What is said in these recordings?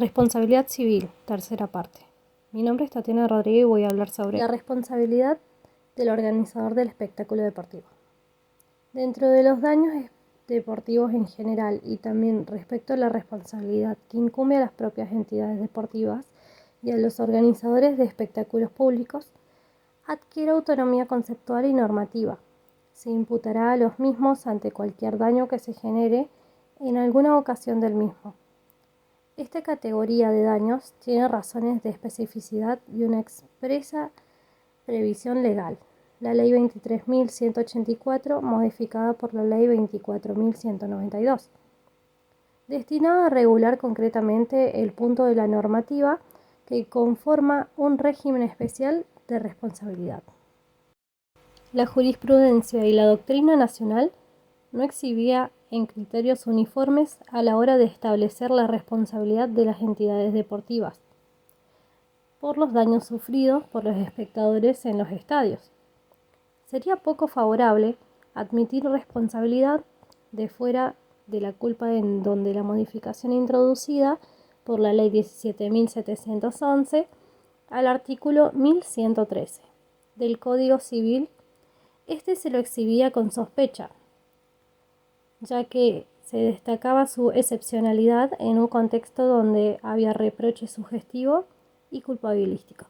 Responsabilidad civil, tercera parte. Mi nombre es Tatiana Rodríguez y voy a hablar sobre la responsabilidad del organizador del espectáculo deportivo. Dentro de los daños deportivos en general y también respecto a la responsabilidad que incumbe a las propias entidades deportivas y a los organizadores de espectáculos públicos, adquiere autonomía conceptual y normativa. Se imputará a los mismos ante cualquier daño que se genere en alguna ocasión del mismo. Esta categoría de daños tiene razones de especificidad y una expresa previsión legal. La Ley 23.184, modificada por la Ley 24.192, destinada a regular concretamente el punto de la normativa que conforma un régimen especial de responsabilidad. La jurisprudencia y la doctrina nacional no exhibía en criterios uniformes a la hora de establecer la responsabilidad de las entidades deportivas por los daños sufridos por los espectadores en los estadios. Sería poco favorable admitir responsabilidad de fuera de la culpa en donde la modificación introducida por la Ley 17.711 al artículo 1113 del Código Civil, se lo exhibía con sospecha, ya que se destacaba su excepcionalidad en un contexto donde había reproche sugestivo y culpabilístico.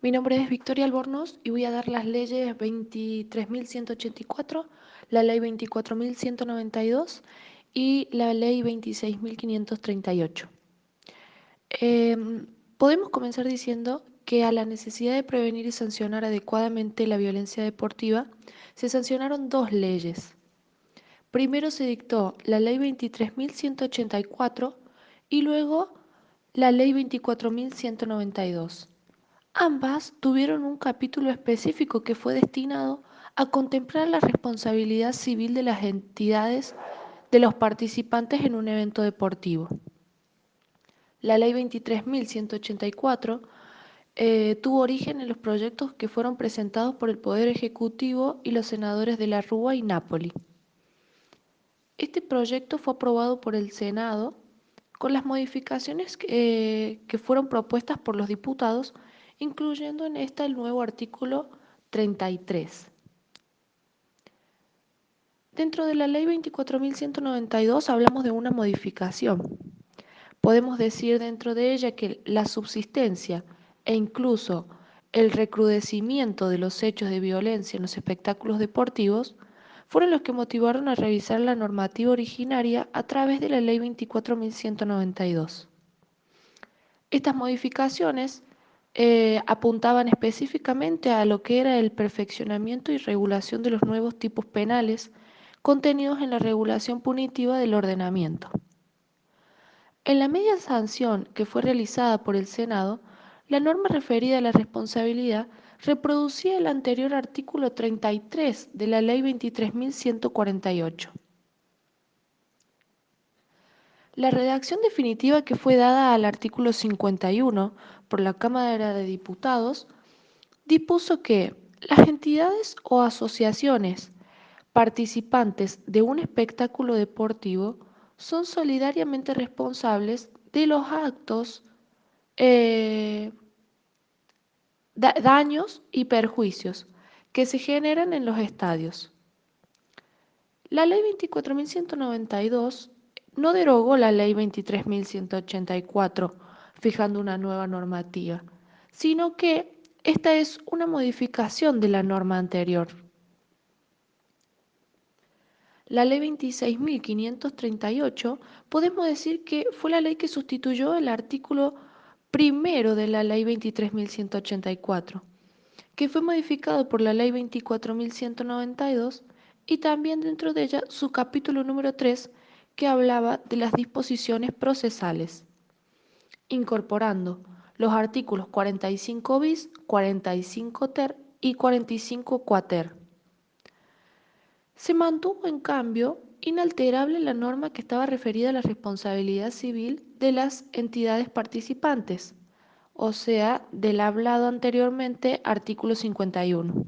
Mi nombre es Victoria Albornoz y voy a dar las leyes 23.184, la ley 24.192 y la ley 26.538. Podemos comenzar diciendo que a la necesidad de prevenir y sancionar adecuadamente la violencia deportiva se sancionaron dos leyes. Primero se dictó la ley 23.184 y luego la ley 24.192. Ambas tuvieron un capítulo específico que fue destinado a contemplar la responsabilidad civil de las entidades de los participantes en un evento deportivo. La ley 23.184 tuvo origen en los proyectos que fueron presentados por el Poder Ejecutivo y los senadores de la Rúa y Nápoli. Este proyecto fue aprobado por el Senado con las modificaciones que fueron propuestas por los diputados, incluyendo en esta el nuevo artículo 33. Dentro de la ley 24.192 hablamos de una modificación. Podemos decir dentro de ella que la subsistencia e incluso el recrudecimiento de los hechos de violencia en los espectáculos deportivos fueron los que motivaron a revisar la normativa originaria a través de la ley 24.192. Estas modificaciones apuntaban específicamente a lo que era el perfeccionamiento y regulación de los nuevos tipos penales contenidos en la regulación punitiva del ordenamiento. En la media sanción que fue realizada por el Senado, la norma referida a la responsabilidad reproducía el anterior artículo 33 de la Ley 23.148. La redacción definitiva que fue dada al artículo 51 por la Cámara de Diputados dispuso que las entidades o asociaciones participantes de un espectáculo deportivo son solidariamente responsables de los actos, daños y perjuicios que se generan en los estadios. La ley 24.192 no derogó la ley 23.184, fijando una nueva normativa, sino que esta es una modificación de la norma anterior. La ley 26.538 podemos decir que fue la ley que sustituyó el artículo primero de la ley 23.184, que fue modificado por la ley 24.192 y también dentro de ella su capítulo número 3 que hablaba de las disposiciones procesales, incorporando los artículos 45 bis, 45 ter y 45 quater. Se mantuvo, en cambio, inalterable la norma que estaba referida a la responsabilidad civil de las entidades participantes, o sea, del hablado anteriormente artículo 51.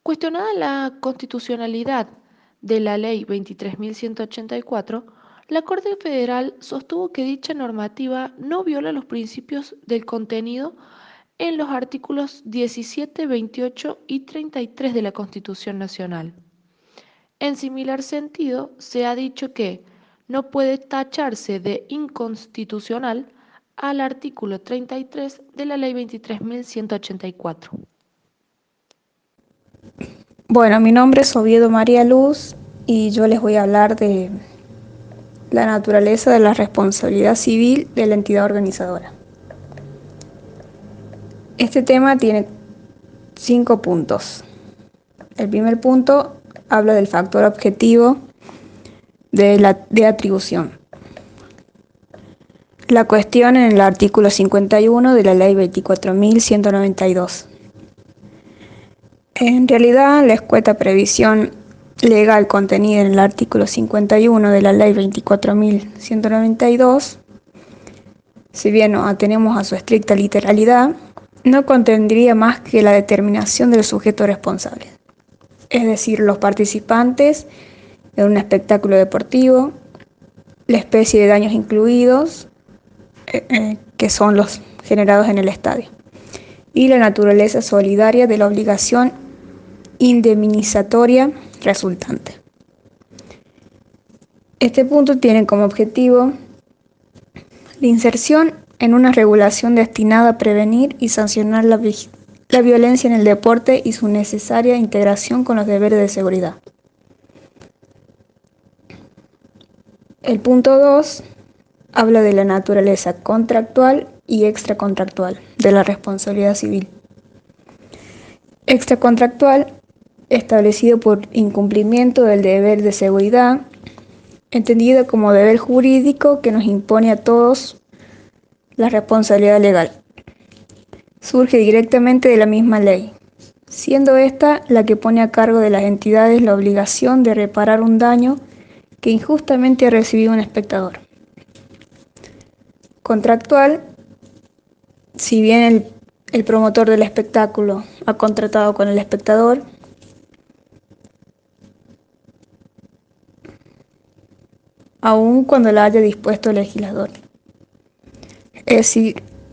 Cuestionada la constitucionalidad de la ley 23.184, La Corte Federal sostuvo que dicha normativa no viola los principios del contenido en los artículos 17, 28 y 33 de la Constitución Nacional. En similar sentido, se ha dicho que no puede tacharse de inconstitucional al artículo 33 de la Ley 23.184. Bueno, mi nombre es Oviedo María Luz y yo les voy a hablar de la naturaleza de la responsabilidad civil de la entidad organizadora. Este tema tiene 5 puntos. El primer punto habla del factor objetivo de atribución. La cuestión en el artículo 51 de la Ley 24.192. En realidad, la escueta previsión legal contenida en el artículo 51 de la Ley 24.192, si bien nos atenemos a su estricta literalidad, no contendría más que la determinación del sujeto responsable, es decir, los participantes en un espectáculo deportivo, la especie de daños incluidos, que son los generados en el estadio, y la naturaleza solidaria de la obligación indemnizatoria resultante. Este punto tiene como objetivo la inserción en una regulación destinada a prevenir y sancionar la violencia en el deporte y su necesaria integración con los deberes de seguridad. El punto 2 habla de la naturaleza contractual y extracontractual de la responsabilidad civil. Extracontractual, establecido por incumplimiento del deber de seguridad, entendido como deber jurídico que nos impone a todos la responsabilidad legal. Surge directamente de la misma ley, siendo esta la que pone a cargo de las entidades la obligación de reparar un daño que injustamente ha recibido un espectador. Contractual, si bien el promotor del espectáculo ha contratado con el espectador, aun cuando la haya dispuesto el legislador, es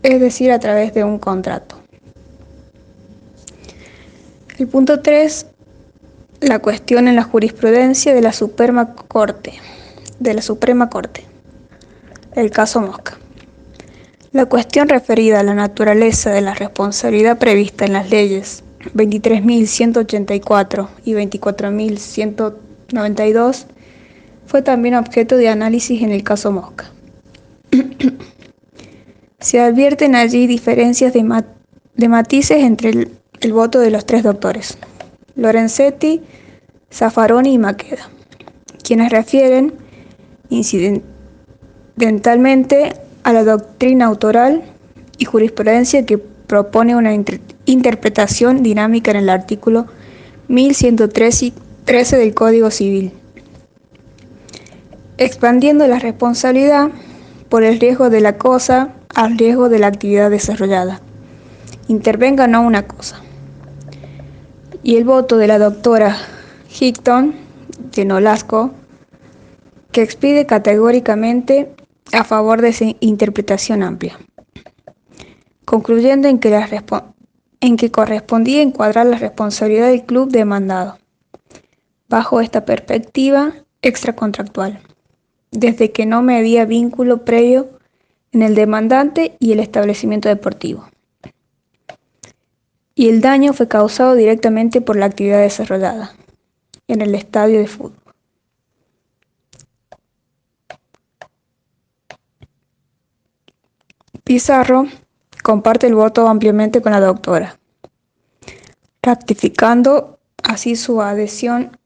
decir, a través de un contrato. El punto 3, la cuestión en la jurisprudencia de la Suprema Corte, el caso Mosca. La cuestión referida a la naturaleza de la responsabilidad prevista en las leyes 23.184 y 24.192 fue también objeto de análisis en el caso Mosca. Se advierten allí diferencias de matices entre el voto de los 3 doctores, Lorenzetti, Zaffaroni y Maqueda, quienes refieren incidentalmente a la doctrina autoral y jurisprudencia que propone una interpretación dinámica en el artículo 1113 del Código Civil, expandiendo la responsabilidad por el riesgo de la cosa al riesgo de la actividad desarrollada, intervenga o no una cosa. Y el voto de la doctora Hickton de Nolasco, que expide categóricamente a favor de esa interpretación amplia, concluyendo en que correspondía encuadrar la responsabilidad del club demandado bajo esta perspectiva extracontractual, desde que no medía vínculo previo en el demandante y el establecimiento deportivo, y el daño fue causado directamente por la actividad desarrollada en el estadio de fútbol. Pizarro comparte el voto ampliamente con la doctora, ratificando así su adhesión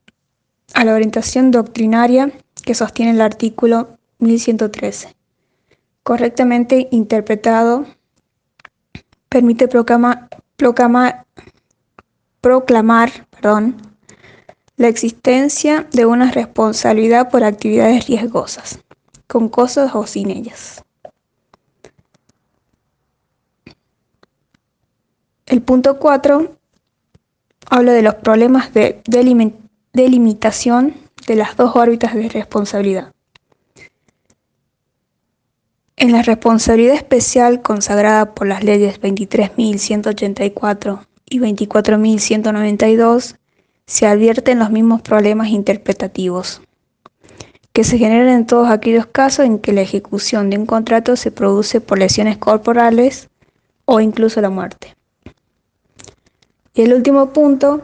a la orientación doctrinaria que sostiene el artículo 1113. Correctamente interpretado, permite proclamar la existencia de una responsabilidad por actividades riesgosas, con cosas o sin ellas. El punto 4 habla de los problemas de delimitación de las 2 órbitas de responsabilidad. En la responsabilidad especial consagrada por las leyes 23.184 y 24.192, se advierten los mismos problemas interpretativos que se generan en todos aquellos casos en que la ejecución de un contrato se produce por lesiones corporales o incluso la muerte. Y el último punto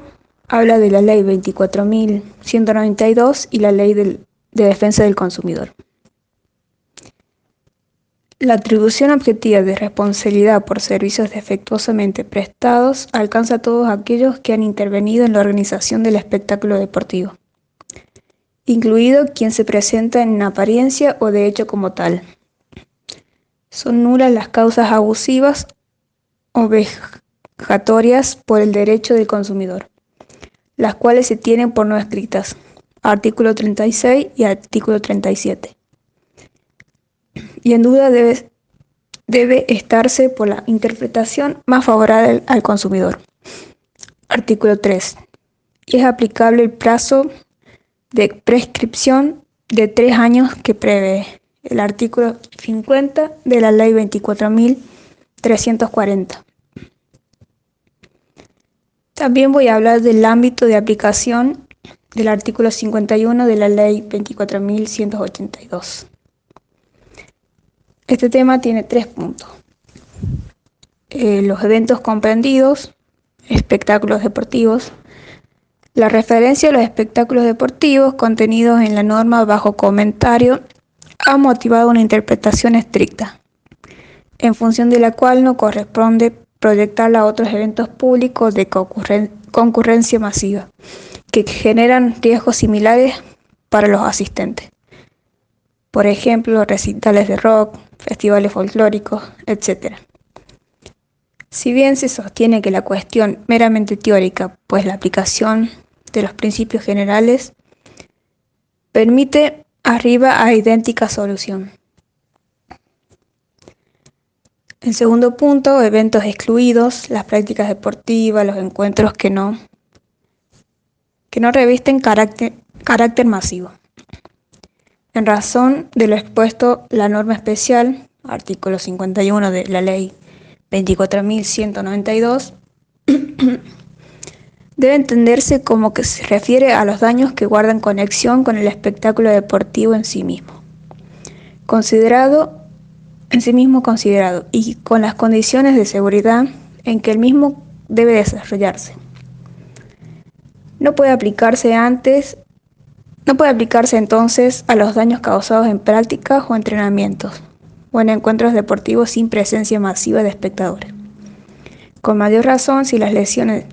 habla de la ley 24.192 y la ley de defensa del consumidor. La atribución objetiva de responsabilidad por servicios defectuosamente prestados alcanza a todos aquellos que han intervenido en la organización del espectáculo deportivo, incluido quien se presenta en apariencia o de hecho como tal. Son nulas las causas abusivas o vejatorias por el derecho del consumidor, las cuales se tienen por no escritas. Artículo 36 y artículo 37. Y en duda debe estarse por la interpretación más favorable al consumidor. Artículo 3. Y es aplicable el plazo de prescripción de 3 años que prevé el artículo 50 de la Ley 24.340. También voy a hablar del ámbito de aplicación del artículo 51 de la Ley 24.182. Este tema tiene 3 puntos. Los eventos comprendidos, espectáculos deportivos. La referencia a los espectáculos deportivos contenidos en la norma bajo comentario ha motivado una interpretación estricta, en función de la cual no corresponde proyectarla a otros eventos públicos de concurrencia masiva, que generan riesgos similares para los asistentes. Por ejemplo, recitales de rock, festivales folclóricos, etc. Si bien se sostiene que la cuestión meramente teórica, pues la aplicación de los principios generales permite arriba a idéntica solución. El segundo punto, eventos excluidos, las prácticas deportivas, los encuentros que no revisten carácter masivo. En razón de lo expuesto, la norma especial, artículo 51 de la Ley 24.192, debe entenderse como que se refiere a los daños que guardan conexión con el espectáculo deportivo en sí mismo considerado y con las condiciones de seguridad en que el mismo debe desarrollarse. No puede aplicarse entonces a los daños causados en prácticas o entrenamientos o en encuentros deportivos sin presencia masiva de espectadores. Con mayor razón si las lesiones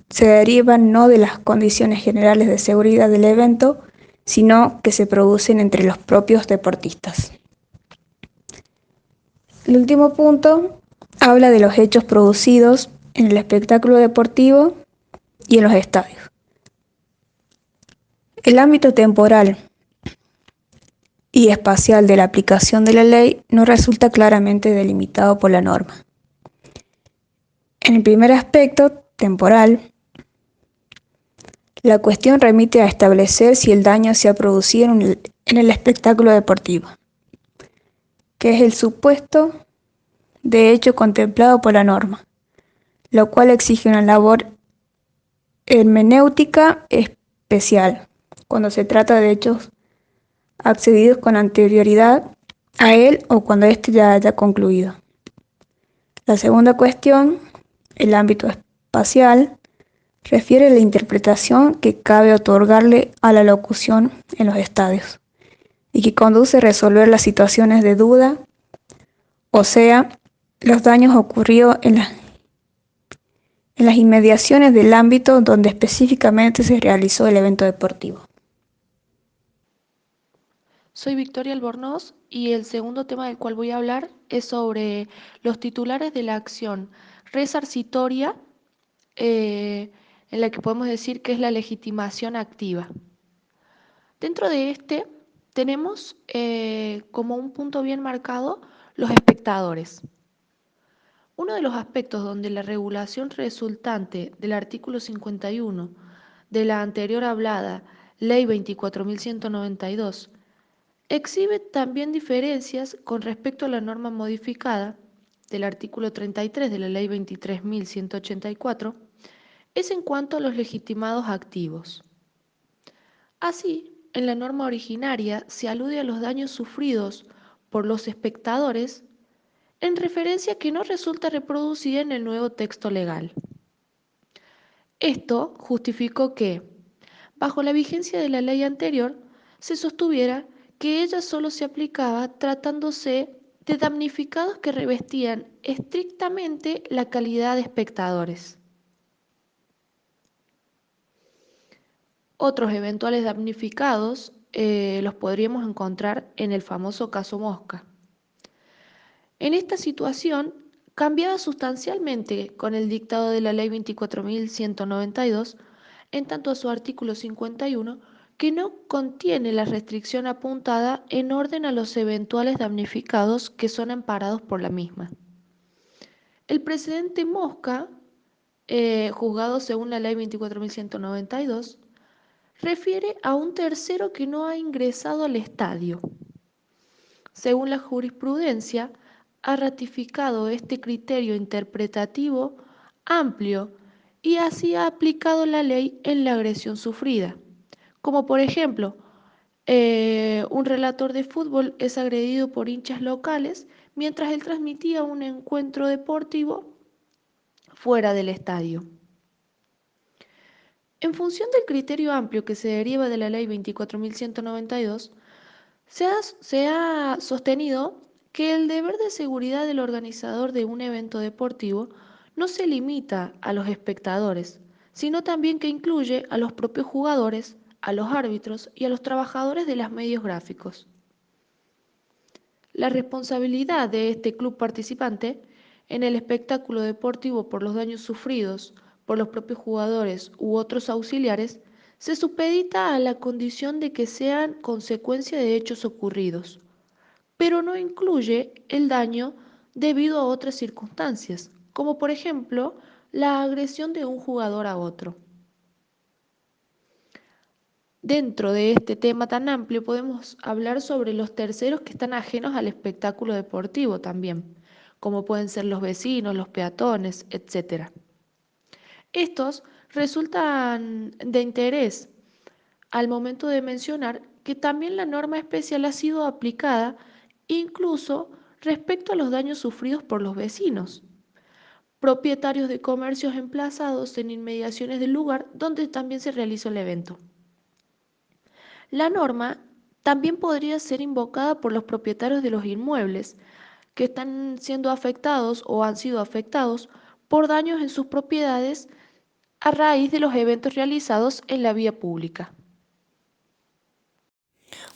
se derivan no de las condiciones generales de seguridad del evento, sino que se producen entre los propios deportistas. El último punto habla de los hechos producidos en el espectáculo deportivo y en los estadios. El ámbito temporal y espacial de la aplicación de la ley no resulta claramente delimitado por la norma. En el primer aspecto, temporal, la cuestión remite a establecer si el daño se ha producido en el espectáculo deportivo, que es el supuesto de hecho contemplado por la norma, lo cual exige una labor hermenéutica especial cuando se trata de hechos accedidos con anterioridad a él o cuando éste ya haya concluido. La segunda cuestión, el ámbito espacial, refiere a la interpretación que cabe otorgarle a la locución en los estadios y que conduce a resolver las situaciones de duda, o sea, los daños ocurridos en las inmediaciones del ámbito donde específicamente se realizó el evento deportivo. Soy Victoria Albornoz y el segundo tema del cual voy a hablar es sobre los titulares de la acción resarcitoria, en la que podemos decir que es la legitimación activa. Dentro de este tenemos como un punto bien marcado los espectadores. Uno de los aspectos donde la regulación resultante del artículo 51 de la anterior hablada Ley 24.192 exhibe también diferencias con respecto a la norma modificada del artículo 33 de la Ley 23.184, es en cuanto a los legitimados activos. Así, en la norma originaria se alude a los daños sufridos por los espectadores en referencia que no resulta reproducida en el nuevo texto legal. Esto justificó que, bajo la vigencia de la ley anterior, se sostuviera que ella solo se aplicaba tratándose de damnificados que revestían estrictamente la calidad de espectadores. Otros eventuales damnificados los podríamos encontrar en el famoso caso Mosca. En esta situación cambiaba sustancialmente con el dictado de la Ley 24.192, en tanto a su artículo 51, que no contiene la restricción apuntada en orden a los eventuales damnificados que son amparados por la misma. El precedente Mosca, juzgado según la Ley 24.192, refiere a un tercero que no ha ingresado al estadio. Según la jurisprudencia, ha ratificado este criterio interpretativo amplio y así ha aplicado la ley en la agresión sufrida. Como por ejemplo, un relator de fútbol es agredido por hinchas locales mientras él transmitía un encuentro deportivo fuera del estadio. En función del criterio amplio que se deriva de la ley 24.192, se ha sostenido que el deber de seguridad del organizador de un evento deportivo no se limita a los espectadores, sino también que incluye a los propios jugadores, a los árbitros y a los trabajadores de los medios gráficos. La responsabilidad de este club participante en el espectáculo deportivo por los daños sufridos por los propios jugadores u otros auxiliares se supedita a la condición de que sean consecuencia de hechos ocurridos, pero no incluye el daño debido a otras circunstancias, como por ejemplo la agresión de un jugador a otro. Dentro de este tema tan amplio podemos hablar sobre los terceros que están ajenos al espectáculo deportivo también, como pueden ser los vecinos, los peatones, etc. Estos resultan de interés al momento de mencionar que también la norma especial ha sido aplicada incluso respecto a los daños sufridos por los vecinos, propietarios de comercios emplazados en inmediaciones del lugar donde también se realizó el evento. La norma también podría ser invocada por los propietarios de los inmuebles que están siendo afectados o han sido afectados por daños en sus propiedades a raíz de los eventos realizados en la vía pública.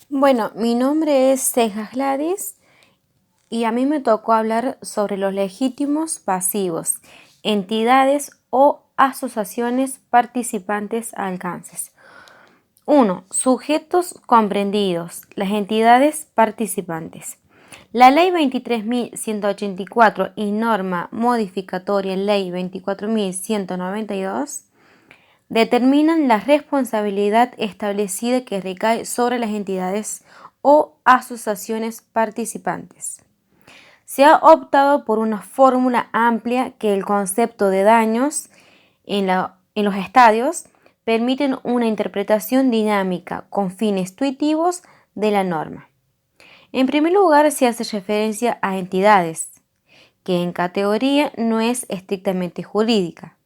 Bueno, mi nombre es Cejas Gladys y a mí me tocó hablar sobre los legítimos pasivos, entidades o asociaciones participantes a alcances. 1. Sujetos comprendidos, las entidades participantes. La Ley 23.184 y norma modificatoria Ley 24.192 determinan la responsabilidad establecida que recae sobre las entidades o asociaciones participantes. Se ha optado por una fórmula amplia que el concepto de daños en los estadios permiten una interpretación dinámica con fines tuitivos de la norma. En primer lugar, se hace referencia a entidades, que en categoría no es estrictamente jurídica.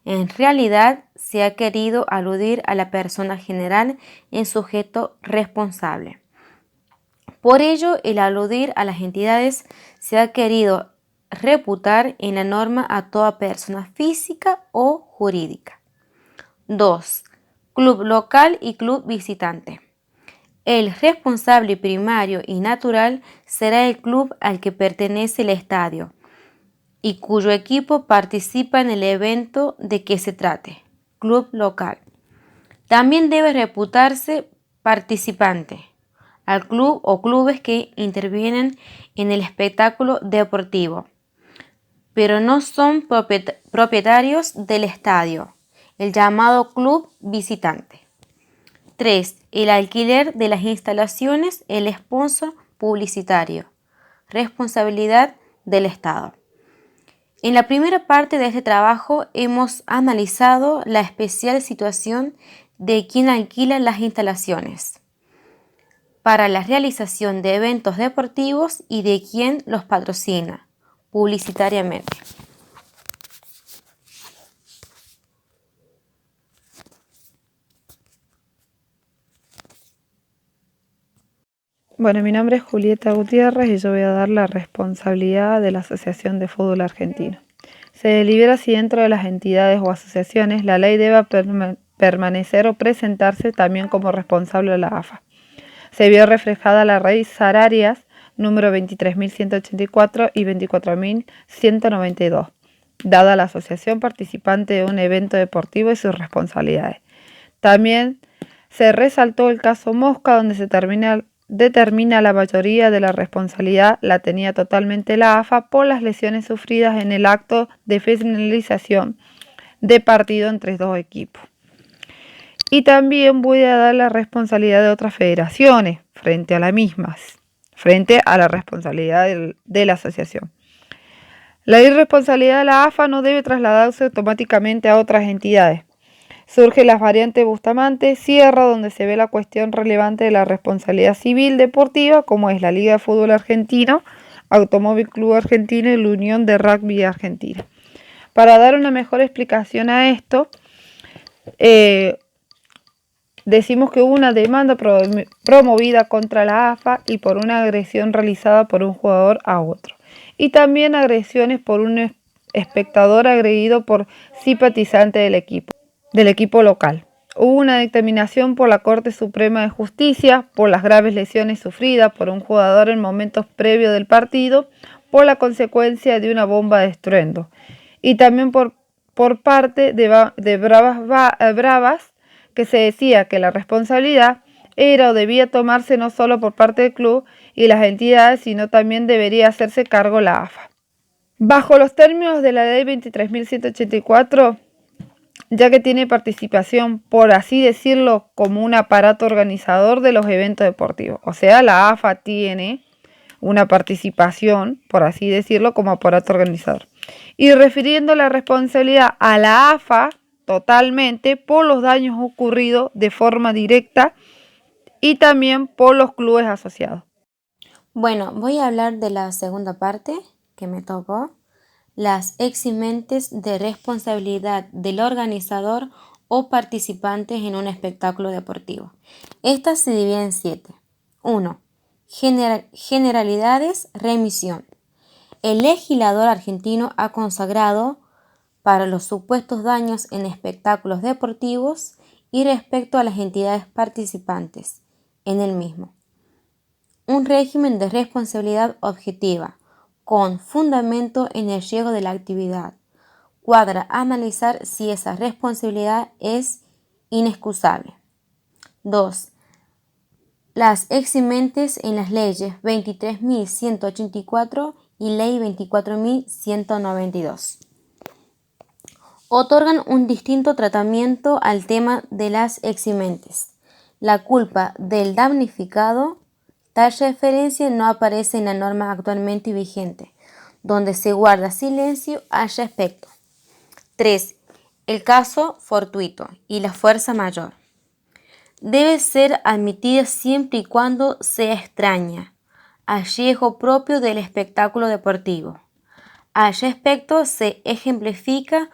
En realidad, se ha querido aludir a la persona general en sujeto responsable. Por ello, el aludir a las entidades se ha querido reputar en la norma a toda persona física o jurídica. 2. Club local y club visitante. El responsable primario y natural será el club al que pertenece el estadio y cuyo equipo participa en el evento de que se trate, club local. También debe reputarse participante al club o clubes que intervienen en el espectáculo deportivo, pero no son propietarios del estadio, el llamado club visitante. 3. El alquiler de las instalaciones, el sponsor publicitario. Responsabilidad del Estado. En la primera parte de este trabajo hemos analizado la especial situación de quien alquila las instalaciones para la realización de eventos deportivos y de quien los patrocina publicitariamente. Bueno, mi nombre es Julieta Gutiérrez y yo voy a dar la responsabilidad de la Asociación de Fútbol Argentino. Se delibera si dentro de las entidades o asociaciones la ley deba permanecer o presentarse también como responsable de la AFA. Se vio reflejada la ley Sararias número 23.184 y 24.192, dada la asociación participante de un evento deportivo y sus responsabilidades. También se resaltó el caso Mosca, donde se determina la mayoría de la responsabilidad la tenía totalmente la AFA por las lesiones sufridas en el acto de finalización de partido entre dos equipos. Y también voy a dar la responsabilidad de otras federaciones frente a la misma, frente a la responsabilidad de la asociación. La irresponsabilidad de la AFA no debe trasladarse automáticamente a otras entidades. Surge las variantes Bustamante, Sierra, donde se ve la cuestión relevante de la responsabilidad civil deportiva, como es la Liga de Fútbol Argentino, Automóvil Club Argentino y la Unión de Rugby Argentina. Para dar una mejor explicación a esto, decimos que hubo una demanda promovida contra la AFA y por una agresión realizada por un jugador a otro. Y también agresiones por un espectador agredido por simpatizante del equipo local. Hubo una determinación por la Corte Suprema de Justicia por las graves lesiones sufridas por un jugador en momentos previos del partido por la consecuencia de una bomba de estruendo. Y también por parte de Bravas, que se decía que la responsabilidad era o debía tomarse no solo por parte del club y las entidades, sino también debería hacerse cargo la AFA. Bajo los términos de la ley 23.184, ya que tiene participación, por así decirlo, como un aparato organizador de los eventos deportivos. O sea, la AFA tiene una participación, por así decirlo, como aparato organizador. Y refiriendo la responsabilidad a la AFA totalmente por los daños ocurridos de forma directa y también por los clubes asociados. Bueno, voy a hablar de la segunda parte que me tocó. Las eximentes de responsabilidad del organizador o participantes en un espectáculo deportivo. Estas se dividen en 7. 1. Generalidades, remisión. El legislador argentino ha consagrado para los supuestos daños en espectáculos deportivos y respecto a las entidades participantes en el mismo un régimen de responsabilidad objetiva con fundamento en el riesgo de la actividad. Cuadra analizar si esa responsabilidad es inexcusable. 2. Las eximentes en las leyes 23.184 y ley 24.192 otorgan un distinto tratamiento al tema de las eximentes. La culpa del damnificado. Tal referencia no aparece en la norma actualmente vigente, donde se guarda silencio al respecto. 3. El caso fortuito y la fuerza mayor. Debe ser admitida siempre y cuando sea extraña al riesgo propio del espectáculo deportivo. Al respecto se ejemplifica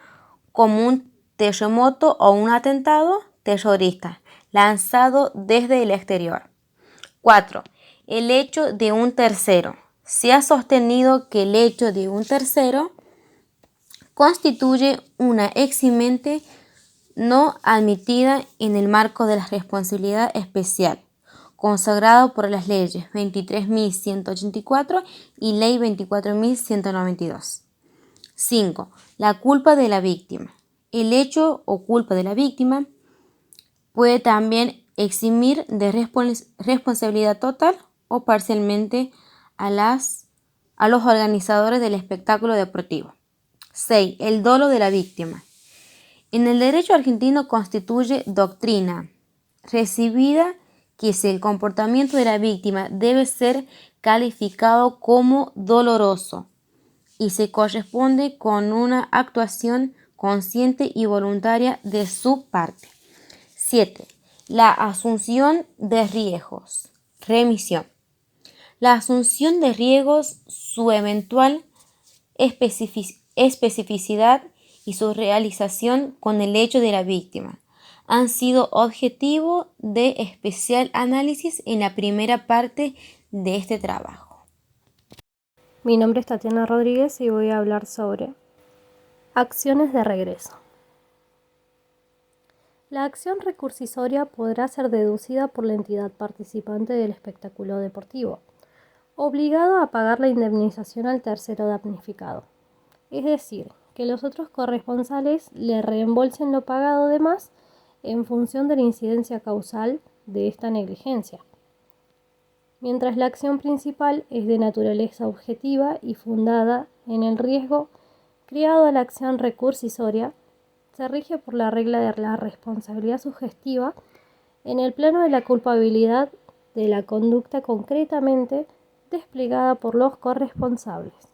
como un terremoto o un atentado terrorista lanzado desde el exterior. 4. El hecho de un tercero. Se ha sostenido que el hecho de un tercero constituye una eximente no admitida en el marco de la responsabilidad especial, consagrado por las leyes 23.184 y ley 24.192. 5. La culpa de la víctima. El hecho o culpa de la víctima puede también eximir de responsabilidad total o parcialmente a los organizadores del espectáculo deportivo. 6. El dolo de la víctima. En el derecho argentino constituye doctrina recibida que si el comportamiento de la víctima debe ser calificado como doloroso y se corresponde con una actuación consciente y voluntaria de su parte. 7. La asunción de riesgos. Remisión. La asunción de riesgos, su eventual especificidad y su realización con el hecho de la víctima han sido objetivo de especial análisis en la primera parte de este trabajo. Mi nombre es Tatiana Rodríguez y voy a hablar sobre acciones de regreso. La acción recursoria podrá ser deducida por la entidad participante del espectáculo deportivo, obligado a pagar la indemnización al tercero damnificado. Es decir, que los otros corresponsales le reembolsen lo pagado de más en función de la incidencia causal de esta negligencia. Mientras la acción principal es de naturaleza objetiva y fundada en el riesgo creado a la acción recursoria, se rige por la regla de la responsabilidad sugestiva en el plano de la culpabilidad de la conducta concretamente desplegada por los corresponsables.